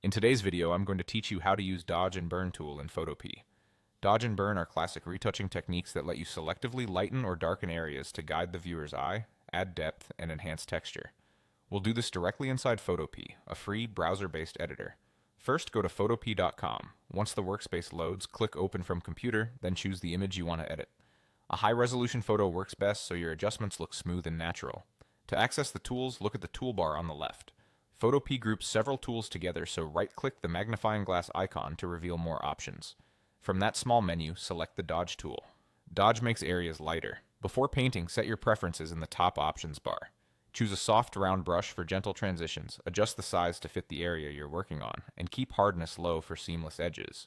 In today's video, I'm going to teach you how to use Dodge and Burn tool in Photopea. Dodge and Burn are classic retouching techniques that let you selectively lighten or darken areas to guide the viewer's eye, add depth, and enhance texture. We'll do this directly inside Photopea, a free browser-based editor. First, go to photopea.com. Once the workspace loads, click Open from Computer, then choose the image you want to edit. A high-resolution photo works best so your adjustments look smooth and natural. To access the tools, look at the toolbar on the left. Photopea groups several tools together, so right-click the magnifying glass icon to reveal more options. From that small menu, select the Dodge tool. Dodge makes areas lighter. Before painting, set your preferences in the top options bar. Choose a soft, round brush for gentle transitions, adjust the size to fit the area you're working on, and keep hardness low for seamless edges.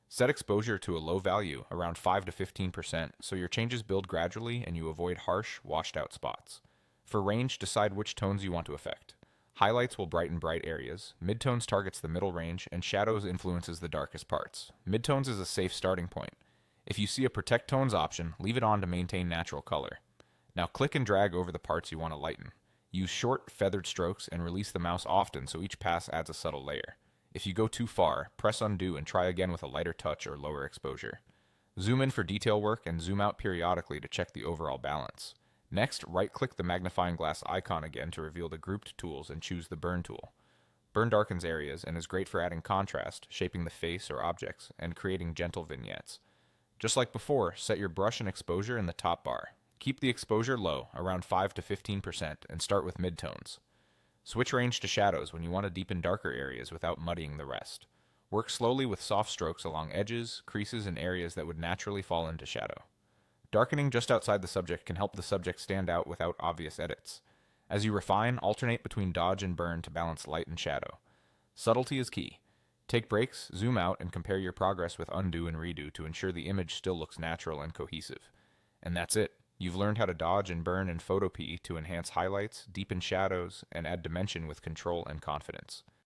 Set exposure to a low value, around 5 to 15%, so your changes build gradually and you avoid harsh, washed-out spots. For range, decide which tones you want to affect. Highlights will brighten bright areas, midtones targets the middle range, and shadows influences the darkest parts. Midtones is a safe starting point. If you see a protect tones option, leave it on to maintain natural color. Now click and drag over the parts you want to lighten. Use short, feathered strokes and release the mouse often so each pass adds a subtle layer. If you go too far, press undo and try again with a lighter touch or lower exposure. Zoom in for detail work and zoom out periodically to check the overall balance. Next, right-click the magnifying glass icon again to reveal the grouped tools and choose the Burn tool. Burn darkens areas and is great for adding contrast, shaping the face or objects, and creating gentle vignettes. Just like before, set your brush and exposure in the top bar. Keep the exposure low, around 5 to 15%, and start with midtones. Switch range to shadows when you want to deepen darker areas without muddying the rest. Work slowly with soft strokes along edges, creases, and areas that would naturally fall into shadow. Darkening just outside the subject can help the subject stand out without obvious edits. As you refine, alternate between Dodge and Burn to balance light and shadow. Subtlety is key. Take breaks, zoom out, and compare your progress with undo and redo to ensure the image still looks natural and cohesive. And that's it. You've learned how to dodge and burn in Photopea to enhance highlights, deepen shadows, and add dimension with control and confidence.